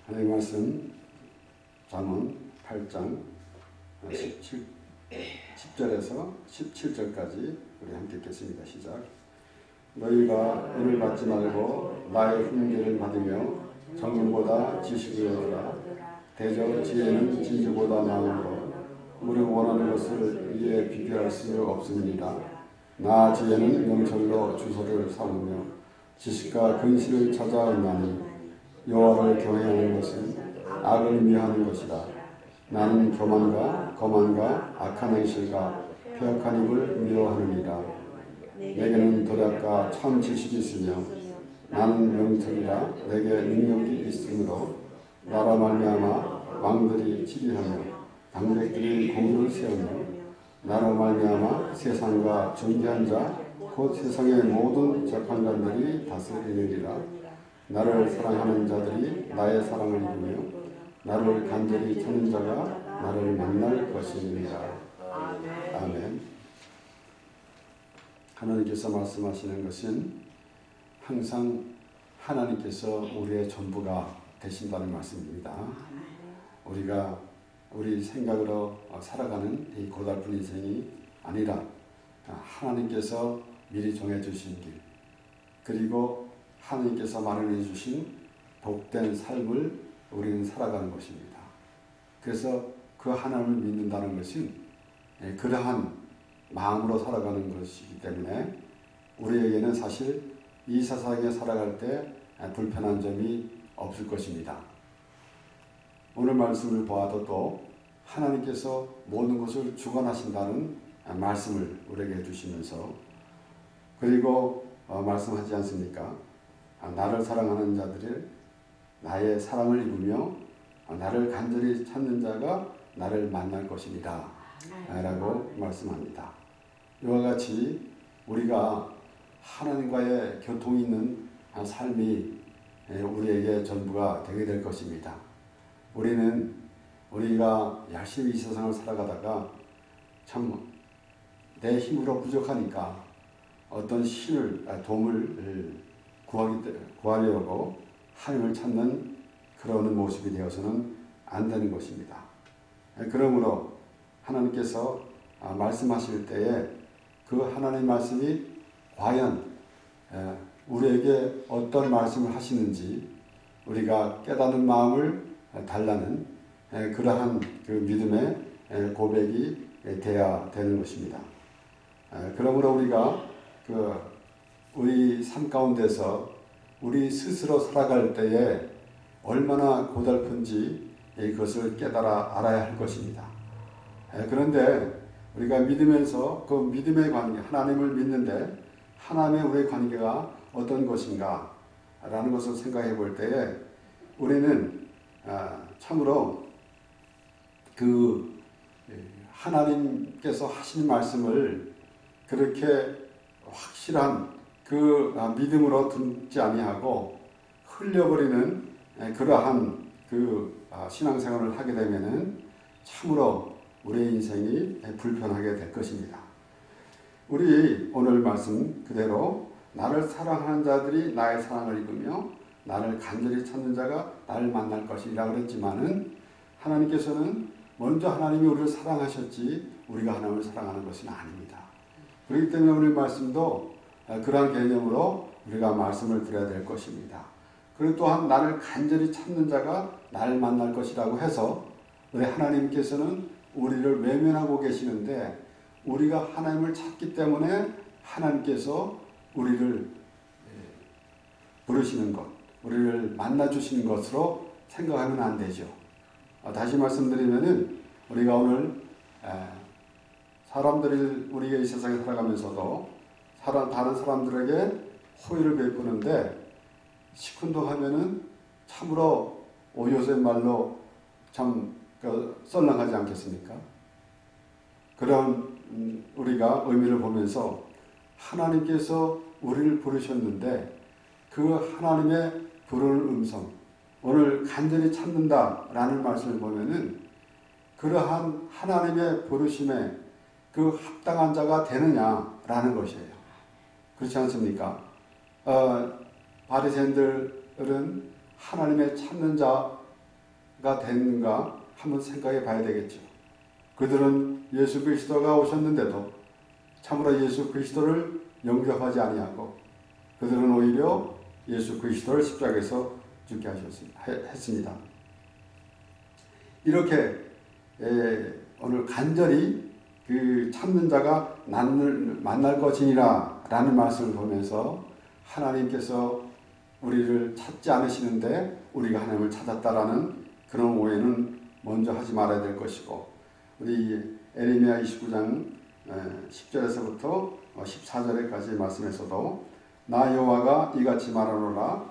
하나님의 말씀 잠언 8장 10절에서 17절까지 우리 함께 읽겠습니다. 시작. 너희가 은을 받지 말고 나의 훈계를 받으며 정금보다 지식을 얻으라. 대저 지혜는 진주보다 나으므로 우리가 원하는 것을 이에 비교할 수 없습니다. 나 지혜는 명철로 주소를 삼으며 지식과 근시를 찾아 얻나니 여호와를 경외하는 것은 악을 미워하는 것이라. 나는 교만과 거만과 악한 행실과 폐역한 입을 미워하느니라. 내게는 도략과 참 지식이 있으며 나는 명철이라 내게 능력이 있으므로 나라 말미암아 왕들이 지리하며 당백들이 공주를 세우며 나로 말미암아 세상과 존귀한 자 곧 세상의 모든 재판관들이 다스리느니라. 나를 사랑하는 자들이 나의 사랑을 입으며 나를 간절히 찾는 자가 나를 만날 것이니라. 아멘. 하나님께서 말씀하시는 것은 항상 하나님께서 우리의 전부가 되신다는 말씀입니다. 우리가 우리 생각으로 살아가는 이 고달픈 인생이 아니라 하나님께서 미리 정해주신 길, 그리고 하나님께서 마련해 주신 복된 삶을 우리는 살아가는 것입니다. 그래서 그 하나님을 믿는다는 것은 그러한 마음으로 살아가는 것이기 때문에 우리에게는 사실 이 세상에 살아갈 때 불편한 점이 없을 것입니다. 오늘 말씀을 보아도 또 하나님께서 모든 것을 주관하신다는 말씀을 우리에게 해주시면서 그리고 말씀하지 않습니까? 나를 사랑하는 자들을 나의 사랑을 입으며 나를 간절히 찾는 자가 나를 만날 것이니라 라고 말씀합니다. 이와 같이 우리가 하나님과의 교통이 있는 삶이 우리에게 전부가 되게 될 것입니다. 우리가 열심히 이 세상을 살아가다가 참 내 힘으로 부족하니까 어떤 신을 도움을 구하려고 하나님을 찾는 그런 모습이 되어서는 안 되는 것입니다. 그러므로 하나님께서 말씀하실 때에 그 하나님의 말씀이 과연 우리에게 어떤 말씀을 하시는지 우리가 깨닫는 마음을 달라는 그러한 그 믿음의 고백이 돼야 되는 것입니다. 그러므로 우리가 우리 삶 가운데서 우리 스스로 살아갈 때에 얼마나 고달픈지 그것을 깨달아 알아야 할 것입니다. 그런데 우리가 믿으면서 그 믿음의 관계, 하나님을 믿는데 하나님의 우리의 관계가 어떤 것인가 라는 것을 생각해 볼 때에 우리는 참으로 그 하나님께서 하신 말씀을 그렇게 확실한 그 믿음으로 듣지 아니하고 흘려버리는 그러한 그 신앙생활을 하게 되면은 참으로 우리의 인생이 불편하게 될 것입니다. 우리 오늘 말씀 그대로 나를 사랑하는 자들이 나의 사랑을 입으며 나를 간절히 찾는 자가 나를 만날 것이라 그랬지만은 하나님께서는 먼저 하나님이 우리를 사랑하셨지 우리가 하나님을 사랑하는 것은 아닙니다. 그렇기 때문에 오늘 말씀도 그러한 개념으로 우리가 말씀을 드려야 될 것입니다. 그리고 또한 나를 간절히 찾는 자가 나를 만날 것이라고 해서 우리 하나님께서는 우리를 외면하고 계시는데 우리가 하나님을 찾기 때문에 하나님께서 우리를 부르시는 것, 우리를 만나주시는 것으로 생각하면 안 되죠. 다시 말씀드리면은 우리가 오늘 사람들이 우리가 이 세상에 살아가면서도 다른 사람들에게 호의를 베푸는데 시큰둥하면은 참으로 요새 말로 참 썰렁하지 않겠습니까? 그런 우리가 의미를 보면서 하나님께서 우리를 부르셨는데 그 하나님의 부르는 음성, 오늘 간절히 찾는다라는 말씀을 보면은 그러한 하나님의 부르심에 그 합당한 자가 되느냐라는 것이에요. 그렇지 않습니까? 바리새인들은 하나님의 찾는 자 됐는가 한번 생각해 봐야 되겠죠. 그들은 예수 그리스도가 오셨는데도 참으로 예수 그리스도를 영접하지 아니하고 그들은 오히려 예수 그리스도를 십자가에서 죽게 했습니다. 이렇게 오늘 간절히 그 찾는 자가 만날 것이니라 라는 말씀을 보면서 하나님께서 우리를 찾지 않으시는데 우리가 하나님을 찾았다라는 그런 오해는 먼저 하지 말아야 될 것이고, 우리 에레미야 29장 10절에서부터 14절까지의 말씀에서도 나 여호와가 이같이 말하노라.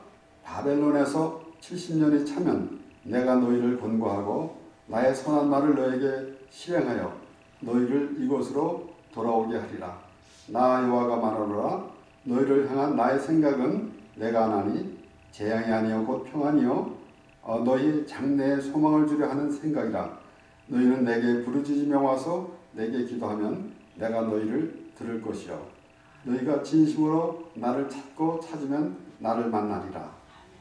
바벨론에서 70년이 차면 내가 너희를 권고하고 나의 선한 말을 너에게 실행하여 너희를 이곳으로 돌아오게 하리라. 나 여호와가 말하노라. 너희를 향한 나의 생각은 내가 하나니 재앙이 아니요 곧 평안이요 너희 장래에 소망을 주려 하는 생각이라. 너희는 내게 부르짖으며 와서 내게 기도하면 내가 너희를 들을 것이요 너희가 진심으로 나를 찾고 찾으면 나를 만나리라.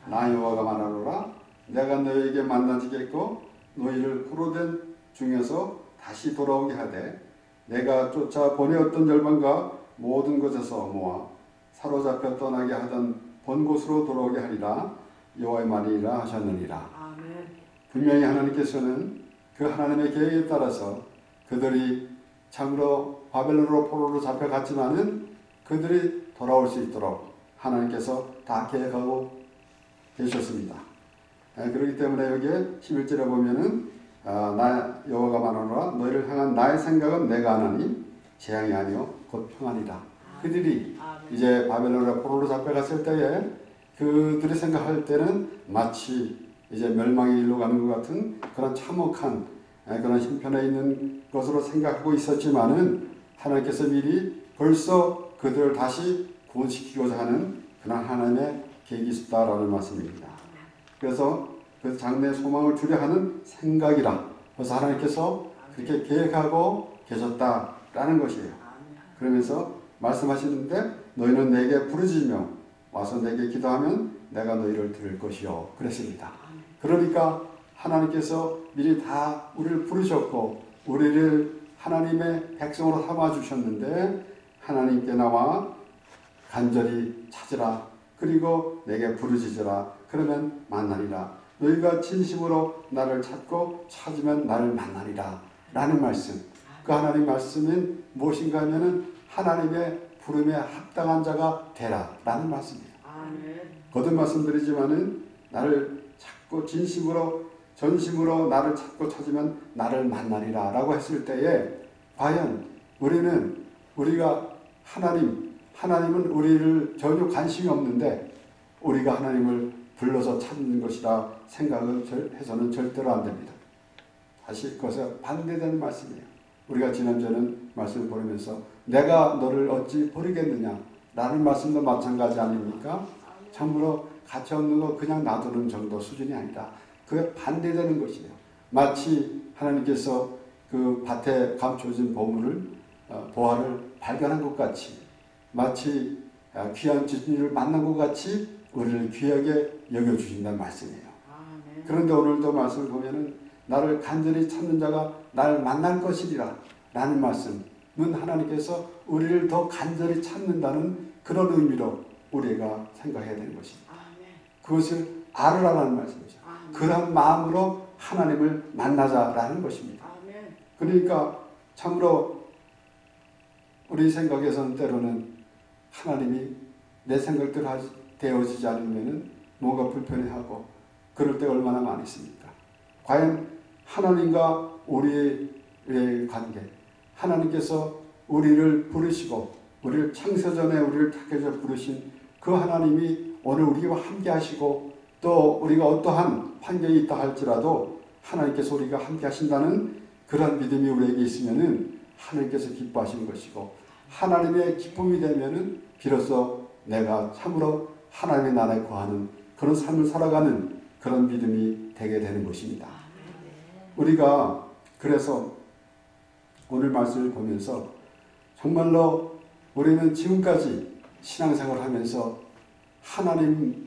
나 여호와가 말하노라. 내가 너희에게 만나지겠고 너희를 포로된 중에서 다시 돌아오게 하되 내가 쫓아 보내었던 열방과 모든 곳에서 모아 사로잡혀 떠나게 하던 본 곳으로 돌아오게 하리라. 여호와의 말이라 하셨느니라. 아멘. 분명히 하나님께서는 그 하나님의 계획에 따라서 그들이 참으로 바벨론으로 포로로 잡혀갔지만은 그들이 돌아올 수 있도록 하나님께서 다 계획하고 계셨습니다. 그렇기 때문에 여기에 11절에 보면은 나 여호와가 말하노라. 너희를 향한 나의 생각은 내가 하나니 재앙이 아니요 곧 평안이다. 그들이 이제 바벨론으로 포로로 잡혀갔을 때에 그들이 생각할 때는 마치 이제 멸망의 일로 가는 것 같은 그런 참혹한 그런 형편에 있는 것으로 생각하고 있었지만은 하나님께서 미리 벌써 그들을 다시 구원시키고자 하는 그런 하나님의 계획이 있었다라는 말씀입니다. 그래서 그 장래의 소망을 주려 하는 생각이라. 그래서 하나님께서 그렇게 계획하고 계셨다라는 것이에요. 그러면서 말씀하시는데 너희는 내게 부르짖으며 와서 내게 기도하면 내가 너희를 들을 것이요 그랬습니다. 그러니까 하나님께서 미리 다 우리를 부르셨고 우리를 하나님의 백성으로 삼아 주셨는데 하나님께 나와 간절히 찾으라. 그리고 내게 부르짖으라. 그러면 만나리라. 너희가 진심으로 나를 찾고 찾으면 나를 만나리라 라는 말씀. 그 하나님 말씀은 무엇인가 하면은 하나님의 부름에 합당한 자가 되라 라는 말씀이에요. 거듭 말씀드리지만은 나를 찾고 진심으로 전심으로 나를 찾고 찾으면 나를 만나리라 라고 했을 때에 과연 우리가 하나님은 우리를 전혀 관심이 없는데 우리가 하나님을 불러서 찾는 것이라 생각을 해서는 절대로 안 됩니다. 다시 그것에 반대되는 말씀이에요. 우리가 지난주에는 말씀을 보면서 내가 너를 어찌 버리겠느냐 라는 말씀도 마찬가지 아닙니까? 참으로 가치 없는 거 그냥 놔두는 정도 수준이 아니다. 그게 반대되는 것이에요. 마치 하나님께서 그 밭에 감춰진 보화를 발견한 것 같이 마치 귀한 지순이를 만난 것 같이 우리를 귀하게 여겨주신다는 말씀이에요. 그런데 오늘도 말씀을 보면은 나를 간절히 찾는 자가 나를 만날 것이리라 라는 말씀은 하나님께서 우리를 더 간절히 찾는다는 그런 의미로 우리가 생각해야 되는 것입니다. 그것을 알으라는 말씀이죠. 그런 마음으로 하나님을 만나자라는 것입니다. 그러니까 참으로 우리 생각에서는 때로는 하나님이 내 생각대로 되어지지 않으면 뭔가 불편해하고 그럴 때가 얼마나 많이 있습니까? 과연 하나님과 우리의 관계, 하나님께서 우리를 부르시고 우리를 창세전에 우리를 택해서 부르신 그 하나님이 오늘 우리와 함께 하시고 또 우리가 어떠한 환경이 있다 할지라도 하나님께서 우리가 함께 하신다는 그런 믿음이 우리에게 있으면은 하나님께서 기뻐하시는 것이고 하나님의 기쁨이 되면은 비로소 내가 참으로 하나님의 나라에 거하는 그런 삶을 살아가는 그런 믿음이 되게 되는 것입니다. 우리가 그래서 오늘 말씀을 보면서 정말로 우리는 지금까지 신앙생활을 하면서 하나님을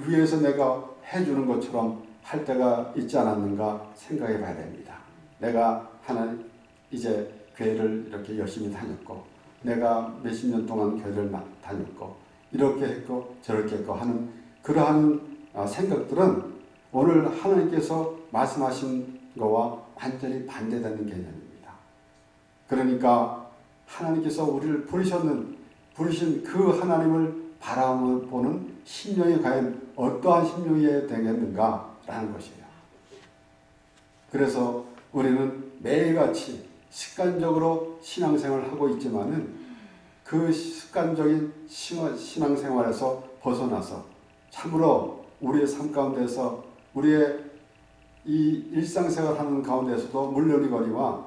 위해서 내가 해주는 것처럼 할 때가 있지 않았는가 생각해 봐야 됩니다. 내가 하나님 이제 교회를 이렇게 열심히 다녔고 내가 몇십 년 동안 교회를 다녔고 이렇게 했고 저렇게 했고 하는 그러한 생각들은 오늘 하나님께서 말씀하신 거와 완전히 반대되는 개념입니다. 그러니까 하나님께서 우리를 부르신 그 하나님을 바라보는 심령이 과연 어떠한 심령이 되겠는가라는 것이에요. 그래서 우리는 매일같이 습관적으로 신앙생활을 하고 있지만은 그 습관적인 신앙생활에서 벗어나서 참으로 우리의 삶 가운데서 우리의 이 일상생활 하는 가운데서도 물론이거니와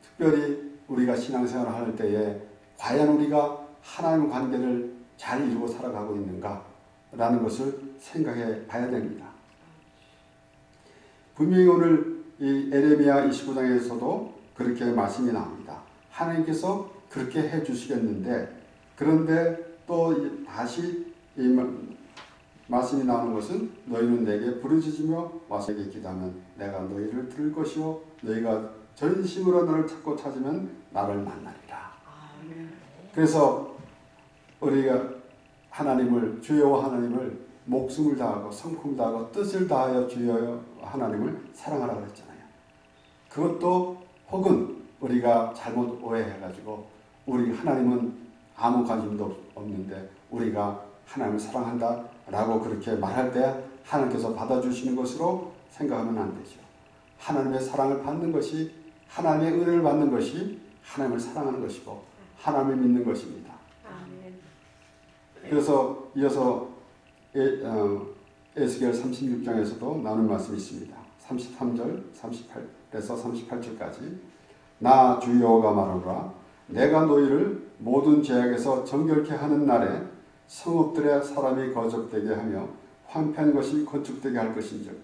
특별히 우리가 신앙생활을 할 때에 과연 우리가 하나님 관계를 잘 이루고 살아가고 있는가라는 것을 생각해 봐야 됩니다. 분명히 오늘 이 에레미야 29장에서도 그렇게 말씀이 나옵니다. 하나님께서 그렇게 해 주시겠는데 그런데 또 다시 이 말씀이 나오는 것은 너희는 내게 부르짖으며 와서 내게 기도하면 내가 너희를 들을 것이요 너희가 전심으로 나를 찾고 찾으면 나를 만나리라. 그래서 우리가 하나님을 주여 하나님을 목숨을 다하고 성품을 다하고 뜻을 다하여 주여 하나님을 사랑하라고 했잖아요. 그것도 혹은 우리가 잘못 오해해가지고 우리 하나님은 아무 관심도 없는데 우리가 하나님을 사랑한다 라고 그렇게 말할 때 하나님께서 받아주시는 것으로 생각하면 안 되죠. 하나님의 사랑을 받는 것이 하나님의 은혜를 받는 것이 하나님을 사랑하는 것이고 하나님을 믿는 것입니다. 그래서 이어서 에스겔 36장에서도 나오는 말씀이 있습니다. 33절 38에서 38절까지 나 주 여호와가 말하노라 내가 너희를 모든 죄악에서 정결케 하는 날에 성읍들의 사람이 거적되게 하며 황폐한 것이 건축되게 할 것인즉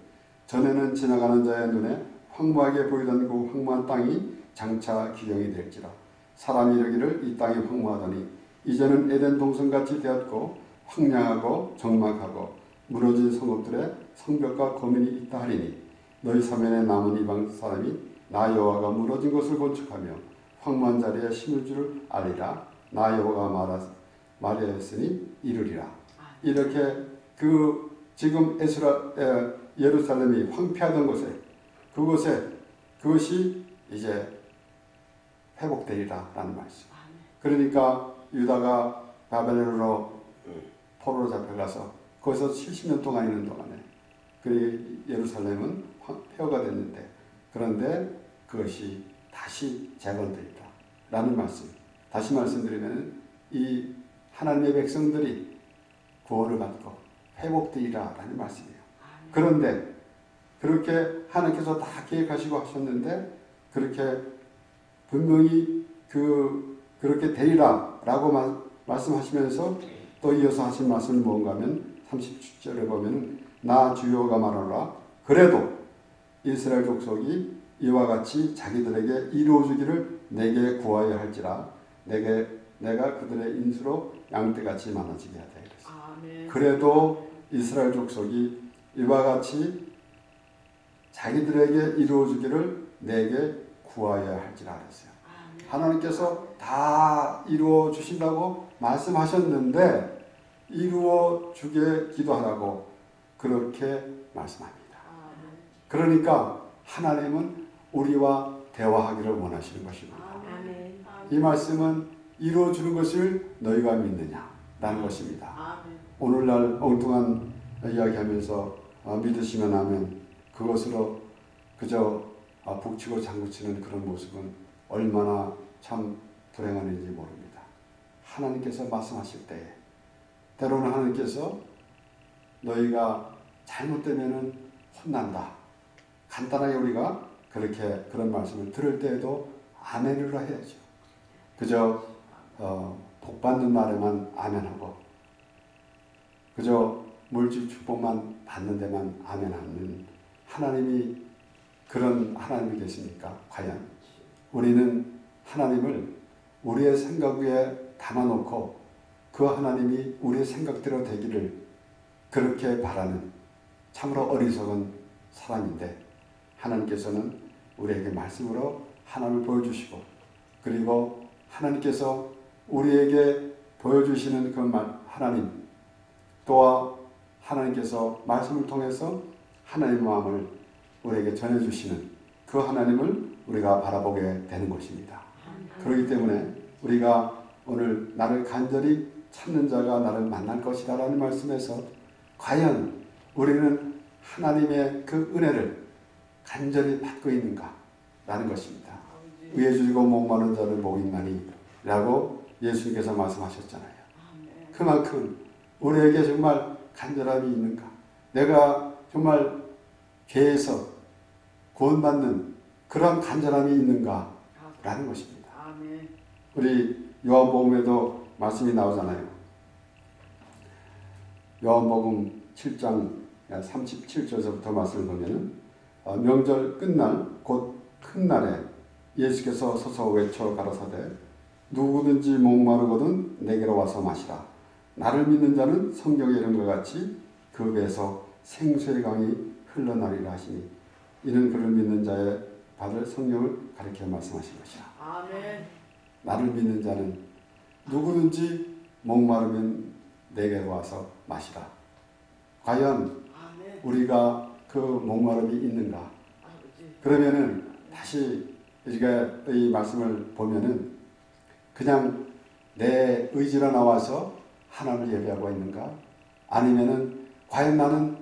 전에는 지나가는 자의 눈에 황무하게 보이던 그 황무한 땅이 장차 기경이 될지라 사람이 이르기를 이 땅이 황무하더니 이제는 에덴 동산같이 되었고 황량하고 적막하고 무너진 성읍들의 성벽과 거민이 있다 하리니 너희 사면에 남은 이방 사람이 나 여호와가 무너진 것을 건축하며 황무한 자리에 심을 줄을 알리라 나 여호와가 말하였으니 이르리라. 이렇게 그 지금 예루살렘이 황폐하던 그것이 이제 회복되리라라는 말씀. 그러니까 유다가 바벨론으로 포로로 잡혀가서 거기서 70년 동안 있는 동안에 그 예루살렘은 폐허가 됐는데 그런데 그것이 다시 재건되리라라는 말씀. 다시 말씀드리면 이 하나님의 백성들이 구원을 받고 회복되리라라는 말씀이에요. 그런데 그렇게 하나님께서 다 계획하시고 하셨는데 그렇게 분명히 그렇게 되리라라고 말씀하시면서 또 이어서 하신 말씀이 뭔가 하면 37절에 보면 나 주여가 말하노라 그래도 이스라엘 족속이 이와 같이 자기들에게 이루어주기를 내게 구하여 할지라 내가 그들의 인수로 양떼같이 많아지게 하다 이랬어요. 그래도 이스라엘 족속이 이와 같이 자기들에게 이루어주기를 내게 구하여야 할지라 그랬어요. 하나님께서 다 이루어 주신다고 말씀하셨는데 이루어 주게 기도하라고 그렇게 말씀합니다. 그러니까 하나님은 우리와 대화하기를 원하시는 것입니다. 이 말씀은 이루어 주는 것을 너희가 믿느냐라는 것입니다. 오늘날 엉뚱한 이야기하면서 믿으시면 하면 그것으로 그저 북치고 장구치는 그런 모습은 얼마나 참 불행한지 모릅니다. 하나님께서 말씀하실 때에 때로는 하나님께서 너희가 잘못되면 혼난다. 간단하게 우리가 그렇게 그런 말씀을 들을 때에도 아멘으로 해야죠. 그저 복받는 말에만 아멘하고 그저 물질 축복만 받는 데만 아멘하는 하나님이 그런 하나님이 계십니까? 과연 우리는 하나님을 우리의 생각 위에 담아놓고 그 하나님이 우리의 생각대로 되기를 그렇게 바라는 참으로 어리석은 사람인데 하나님께서는 우리에게 말씀으로 하나님을 보여주시고 그리고 하나님께서 우리에게 보여주시는 그 하나님 또한 하나님께서 말씀을 통해서 하나님의 마음을 우리에게 전해주시는 그 하나님을 우리가 바라보게 되는 것입니다. 그렇기 때문에 우리가 오늘 나를 간절히 찾는 자가 나를 만날 것이다 라는 말씀에서 과연 우리는 하나님의 그 은혜를 간절히 받고 있는가 라는 것입니다. 의에 줄이고 목마른 자를 복이 있나니 라고 예수님께서 말씀하셨잖아요. 그만큼 우리에게 정말 간절함이 있는가, 내가 정말 죄에서 구원받는 그런 간절함이 있는가 라는 것입니다. 우리 요한복음에도 말씀이 나오잖아요. 요한복음 7장 37절에서부터 말씀을 보면 명절 끝날 곧 큰 날에 예수께서 서서 외쳐 가라사대 누구든지 목마르거든 내게로 와서 마시라. 나를 믿는 자는 성경에 이른 것 같이 그 배에서 생수의 강이 흘러나리라 하시니 이는 그를 믿는 자의 받을 성령을 가리켜 말씀하신 것이라. 아멘. 나를 믿는 자는 누구든지 목마르면 내게로 와서 마시라. 과연 아멘. 우리가 그 목마름이 있는가? 그러면은 다시 이 말씀을 보면은 그냥 내 의지로 나와서 하나님을 예배하고 있는가? 아니면은 과연 나는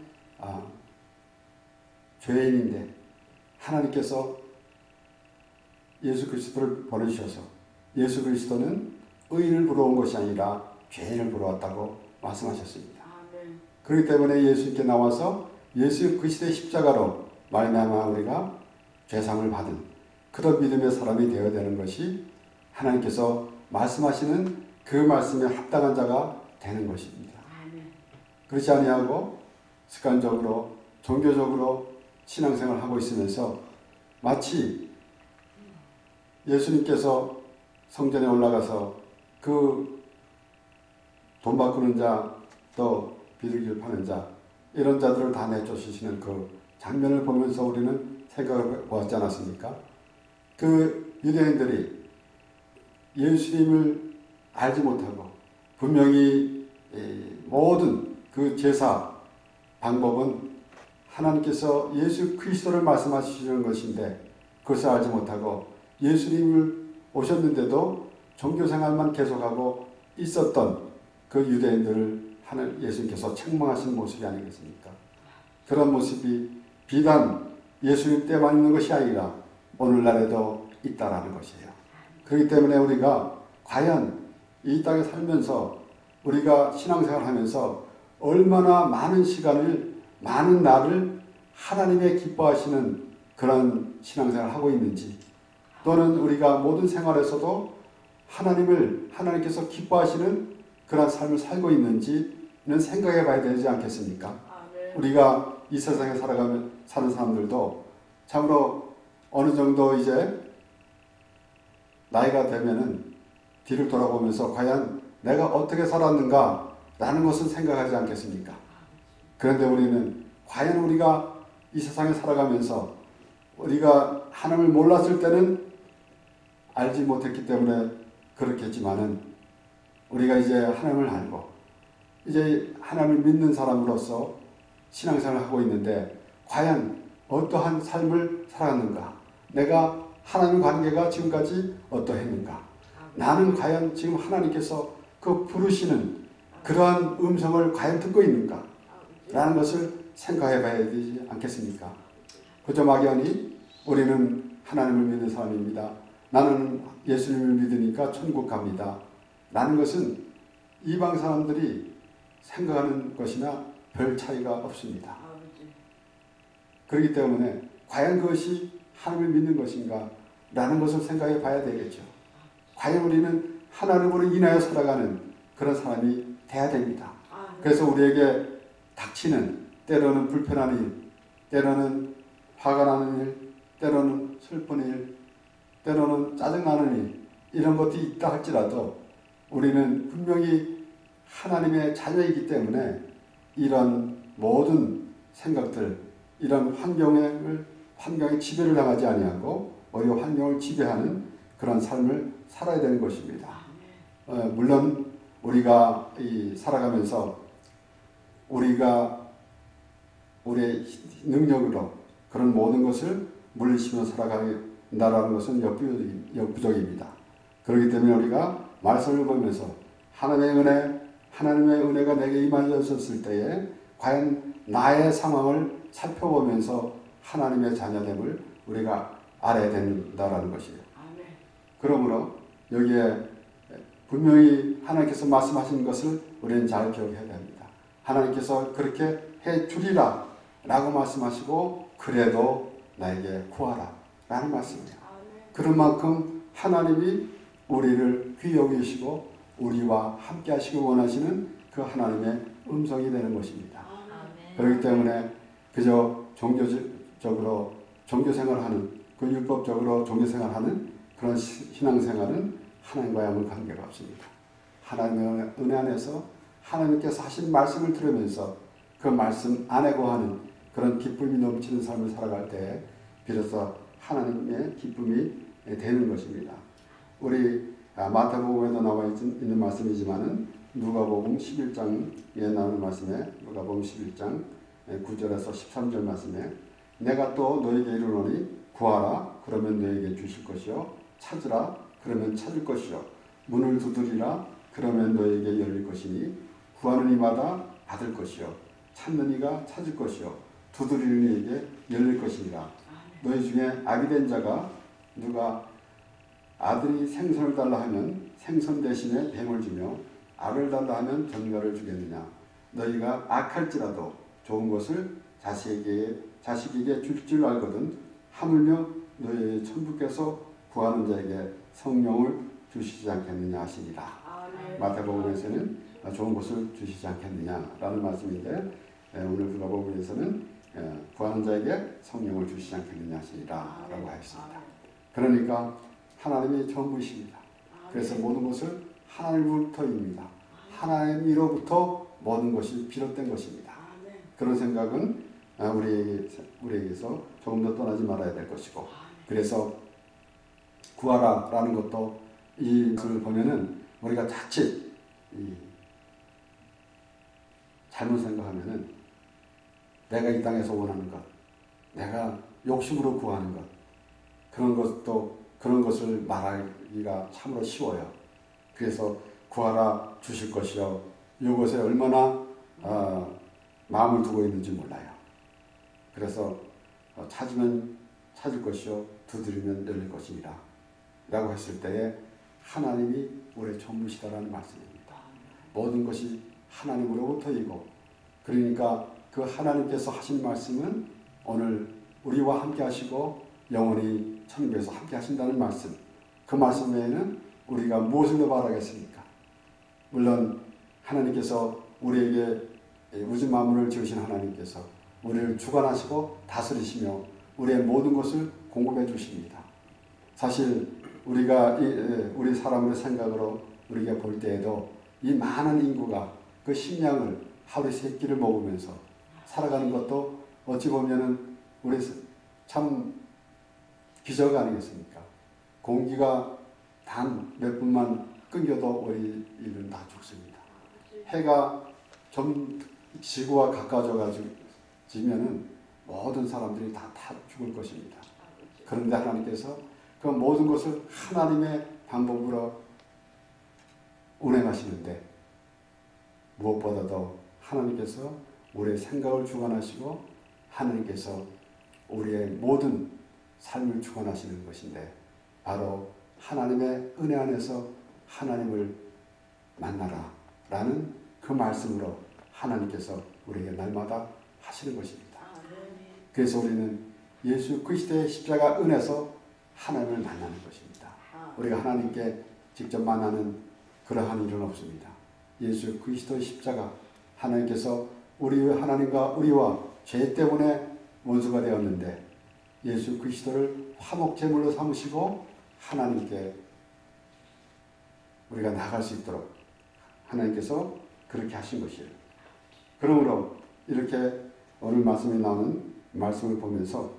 죄인인데 하나님께서 예수 그리스도를 보내주셔서 예수 그리스도는 의인을 부러운 것이 아니라 죄인을 부러웠다고 말씀하셨습니다. 아멘. 그렇기 때문에 예수님께 나와서 예수 그리스도의 십자가로 말미암아 우리가 죄상을 받은 그런 믿음의 사람이 되어야 되는 것이 하나님께서 말씀하시는 그 말씀에 합당한 자가 되는 것입니다. 아멘. 그렇지 아니하고 습관적으로 종교적으로 신앙생활을 하고 있으면서 마치 예수님께서 성전에 올라가서 그 돈 바꾸는 자 또 비둘기를 파는 자 이런 자들을 다 내쫓으시는 그 장면을 보면서 우리는 생각을 보았지 않았습니까? 그 유대인들이 예수님을 알지 못하고 분명히 모든 그 제사 방법은 하나님께서 예수 그리스도를 말씀하시는 것인데 그것을 알지 못하고 예수님을 오셨는데도 종교생활만 계속하고 있었던 그 유대인들을 예수님께서 책망하신 모습이 아니겠습니까? 그런 모습이 비단 예수님 때만 있는 것이 아니라 오늘날에도 있다라는 것이에요. 그렇기 때문에 우리가 과연 이 땅에 살면서 우리가 신앙생활 하면서 얼마나 많은 시간을 많은 날을 하나님의 기뻐하시는 그런 신앙생활을 하고 있는지 또는 우리가 모든 생활에서도 하나님께서 기뻐하시는 그런 삶을 살고 있는지는 생각해 봐야 되지 않겠습니까? 아멘. 우리가 이 세상에 사는 사람들도 참으로 어느 정도 이제 나이가 되면은 뒤를 돌아보면서 과연 내가 어떻게 살았는가 라는 것은 생각하지 않겠습니까? 그런데 우리는 과연 우리가 이 세상에 살아가면서 우리가 하나님을 몰랐을 때는 알지 못했기 때문에 그렇겠지만은 우리가 이제 하나님을 알고 이제 하나님을 믿는 사람으로서 신앙생활을 하고 있는데 과연 어떠한 삶을 살았는가? 내가 하나님 관계가 지금까지 어떠했는가? 나는 과연 지금 하나님께서 그 부르시는 그러한 음성을 과연 듣고 있는가? 라는 것을 생각해 봐야 되지 않겠습니까? 그저 막연히 우리는 하나님을 믿는 사람입니다. 나는 예수님을 믿으니까 천국 갑니다. 라는 것은 이방 사람들이 생각하는 것이나 별 차이가 없습니다. 그렇기 때문에 과연 그것이 하나님을 믿는 것인가? 라는 것을 생각해 봐야 되겠죠. 과연 우리는 하나님으로 인하여 살아가는 그런 사람이 돼야 됩니다. 그래서 우리에게 닥치는 때로는 불편한 일, 때로는 화가 나는 일, 때로는 슬픈 일, 때로는 짜증나는 일 이런 것이 있다 할지라도 우리는 분명히 하나님의 자녀이기 때문에 이런 모든 생각들 이런 환경에 지배를 당하지 아니하고 오히려 환경을 지배하는 그런 삶을 살아야 되는 것입니다. 물론 우리가 살아가면서 우리가 우리의 능력으로 그런 모든 것을 물리치며 살아간다는 것은 역부족입니다. 그렇기 때문에 우리가 말씀을 보면서 하나님의 은혜가 내게 임하셨을 때에 과연 나의 상황을 살펴보면서 하나님의 자녀됨을 우리가 알아야 된다는 것이에요. 그러므로 여기에 분명히 하나님께서 말씀하신 것을 우리는 잘 기억해야 됩니다. 하나님께서 그렇게 해 주리라 라고 말씀하시고 그래도 나에게 구하라 라는 말씀이에요. 그런 만큼 하나님이 우리를 귀여우시고 우리와 함께 하시길 원하시는 그 하나님의 음성이 되는 것입니다. 그렇기 때문에 그저 종교적으로 종교생활하는 그 율법적으로 종교생활하는 그런 신앙생활은 하나님과의 아무 관계가 없습니다. 하나님의 은혜 안에서 하나님께서 하신 말씀을 들으면서 그 말씀 안에 거하는 그런 기쁨이 넘치는 삶을 살아갈 때 비로소 하나님의 기쁨이 되는 것입니다. 우리 마태복음에도 나와 있는 말씀이지만은 누가복음 11장에 나오는 말씀에 누가복음 11장 9절에서 13절 말씀에 내가 또 너에게 이르노니 구하라 그러면 너에게 주실 것이요 찾으라 그러면 찾을 것이요 문을 두드리라 그러면 너에게 열릴 것이니 구하는 이마다 받을 것이요 찾는 이가 찾을 것이요 두드리는 이에게 열릴 것이니라. 너희 중에 악이 된 자가 누가 아들이 생선을 달라 하면 생선 대신에 뱀을 주며 알을 달라 하면 전갈을 주겠느냐. 너희가 악할지라도 좋은 것을 자식에게 줄 줄 알거든 하물며 너희 천부께서 구하는 자에게 성령을 주시지 않겠느냐 하시니라. 마태복음에서는 좋은 것을 주시지 않겠느냐라는 말씀인데 오늘 누가복음에서는 구하는 자에게 성령을 주시지 않겠느냐 하시니라 라고 하였습니다. 그러니까 하나님이 전부이십니다. 그래서 모든 것을 하나님으로부터입니다. 하나님으로부터 모든 것이 비롯된 것입니다. 그런 생각은 우리에게서 조금 더 떠나지 말아야 될 것이고 그래서 구하라 라는 것도 이 것을 보면은 우리가 자칫 잘못 생각하면은 내가 이 땅에서 원하는 것, 내가 욕심으로 구하는 것 그런 것을 말하기가 참으로 쉬워요. 그래서 구하라 주실 것이요 이것에 얼마나 마음을 두고 있는지 몰라요. 그래서 찾으면 찾을 것이요 두드리면 열릴 것이니라 라고 했을 때에 하나님이 우리의 전부시다라는 말씀입니다. 모든 것이 하나님으로부터이고 그러니까 그 하나님께서 하신 말씀은 오늘 우리와 함께 하시고 영원히 천국에서 함께 하신다는 말씀. 그 말씀 외에는 우리가 무엇을 더 바라겠습니까? 물론 하나님께서 우리에게 우주 만물을 지으신 하나님께서 우리를 주관하시고 다스리시며 우리의 모든 것을 공급해 주십니다. 사실 우리 사람의 생각으로 우리가 볼 때에도 이 많은 인구가 그 식량을 하루에 3끼를 먹으면서 살아가는 것도 어찌 보면은 우리 참 기적 아니겠습니까? 공기가 단 몇 분만 끊겨도 우리는 다 죽습니다. 해가 좀 지구와 가까워지면은 모든 사람들이 다 죽을 것입니다. 그런데 하나님께서 그 모든 것을 하나님의 방법으로 운행하시는데 무엇보다도 하나님께서 우리의 생각을 주관하시고 하나님께서 우리의 모든 삶을 주관하시는 것인데 바로 하나님의 은혜 안에서 하나님을 만나라 라는 그 말씀으로 하나님께서 우리에게 날마다 하시는 것입니다. 그래서 우리는 예수 그리스도의 십자가 은혜에서 하나님을 만나는 것입니다. 우리가 하나님께 직접 만나는 그러한 일은 없습니다. 예수 그리스도의 십자가 하나님께서 하나님과 우리와 죄 때문에 원수가 되었는데 예수 그리스도를 화목제물로 삼으시고 하나님께 우리가 나갈 수 있도록 하나님께서 그렇게 하신 것이에요. 그러므로 이렇게 오늘 말씀에 나오는 말씀을 보면서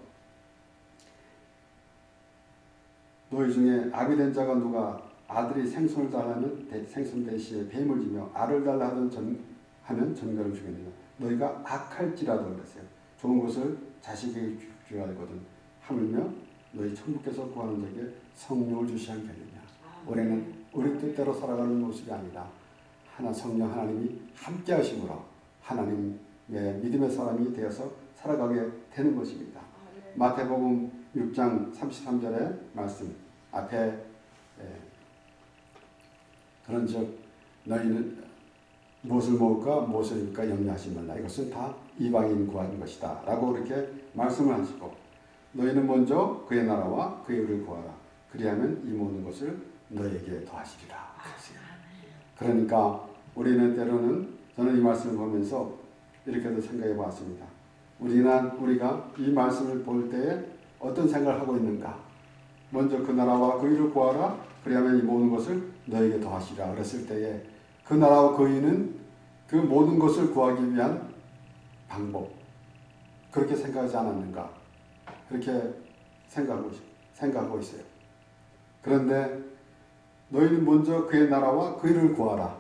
너희 중에 아비 된 자가 누가 아들이 생선을 달라는 생선 대신에 뱀을 주며 알을 달라 하면 전갈을 주겠느냐. 너희가 악할지라도 그랬어요. 좋은 것을 자식에게 줄 알거든 하물며 너희 천부께서 구하는 자에게 성령을 주시 않겠느냐. 올해는 우리 뜻대로 살아가는 모습이 아니라 성령 하나님이 함께 하심으로 하나님의 믿음의 사람이 되어서 살아가게 되는 것입니다. 마태복음 6장 33절의 말씀 앞에 그런즉 너희는 무엇을 먹을까 무엇을 입을까 염려하지 말라. 이것은 다 이방인 구하는 것이다 라고 그렇게 말씀을 하시고 너희는 먼저 그의 나라와 그의 의를 구하라. 그리하면 이 모든 것을 너희에게 더하시리라. 그러니까 우리는 때로는 저는 이 말씀을 보면서 이렇게도 생각해 봤습니다. 우리가 이 말씀을 볼 때에 어떤 생각을 하고 있는가. 먼저 그 나라와 그 의를 구하라. 그리하면 이 모든 것을 너에게 더하시라. 그랬을 때에 그 나라와 그 의는 그 모든 것을 구하기 위한 방법. 그렇게 생각하지 않았는가. 그렇게 생각하고 있어요. 그런데 너희는 먼저 그의 나라와 그 의를 구하라.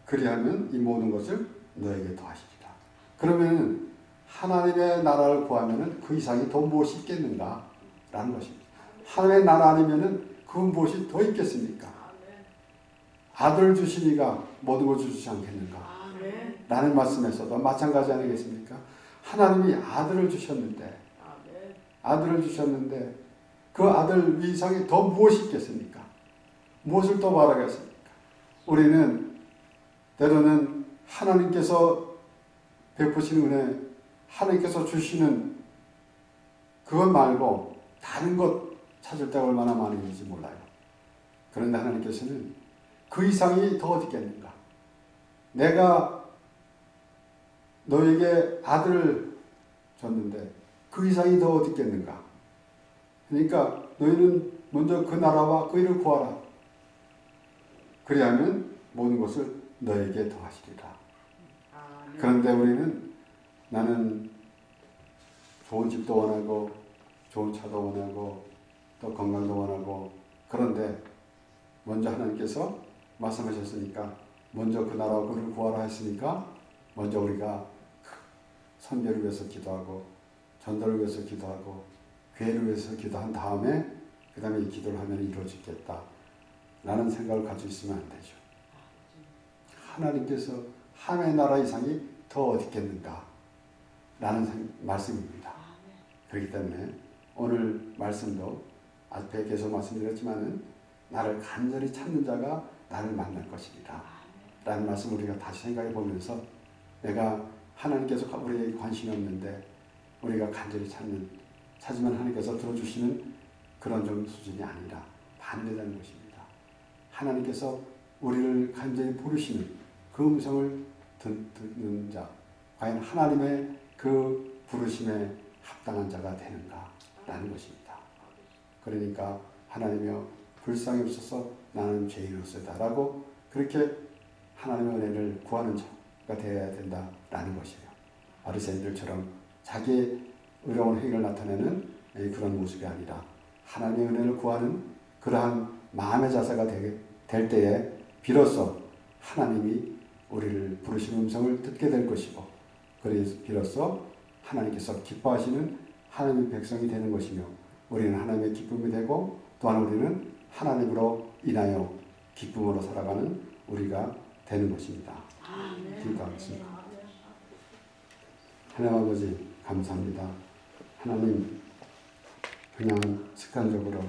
그리하면 이 모든 것을 너에게 더하시리라. 그러면 하나님의 나라를 구하면 그 이상이 더 무엇이 있겠는가? 라는 것입니다. 하나님의 나라 아니면 그 무엇이 더 있겠습니까? 아들을 주시니가 모든 것을 주시지 않겠는가? 라는 말씀에서도 마찬가지 아니겠습니까? 하나님이 아들을 주셨는데 그 아들 이상이 더 무엇이 있겠습니까? 무엇을 더 바라겠습니까? 우리는 때로는 하나님께서 베푸시는 은혜, 하나님께서 주시는 그것 말고 다른 것 찾을 때가 얼마나 많이 있는지 몰라요. 그런데 하나님께서는 그 이상이 더 어디 있겠는가? 내가 너에게 아들을 줬는데 그 이상이 더 어디 있겠는가? 그러니까 너희는 먼저 그 나라와 그 일을 구하라. 그리하면 모든 것을 너에게 더하시리라. 그런데 우리는 나는 좋은 집도 원하고 좋은 차도 원하고 또 건강도 원하고 그런데 먼저 하나님께서 말씀하셨으니까 먼저 그 나라와 그를 구하라 했으니까 먼저 우리가 선교를 위해서 기도하고 전도를 위해서 기도하고 교회를 위해서 기도한 다음에 그 다음에 이 기도를 하면 이루어지겠다 라는 생각을 가지고 있으면 안 되죠. 하나님께서 하나님의 나라 이상이 더 어디 있겠는가 라는 말씀입니다. 그렇기 때문에 오늘 말씀도 앞에 계속 말씀드렸지만은 나를 간절히 찾는 자가 나를 만날 것이리라 라는 말씀 우리가 다시 생각해 보면서 내가 하나님께서 우리에게 관심이 없는데 우리가 간절히 찾으면 하나님께서 들어주시는 그런 정도 수준이 아니라 반대되는 것입니다. 하나님께서 우리를 간절히 부르시는 그 음성을 듣는 자, 과연 하나님의 그 부르심에 합당한 자가 되는가 라는 것입니다. 그러니까 하나님이여 불쌍히 없어서 나는 죄인으로서다 라고 그렇게 하나님의 은혜를 구하는 자가 되어야 된다라는 것이에요. 어리새들처럼 자기의 의로운 행위를 나타내는 그런 모습이 아니라 하나님의 은혜를 구하는 그러한 마음의 자세가 될 때에 비로소 하나님이 우리를 부르시는 음성을 듣게 될 것이고 그래서 비로소 하나님께서 기뻐하시는 하나님의 백성이 되는 것이며 우리는 하나님의 기쁨이 되고 또한 우리는 하나님으로 인하여 기쁨으로 살아가는 우리가 되는 것입니다. 기도하겠습니다. 하나님 아버지 감사합니다. 하나님 그냥 습관적으로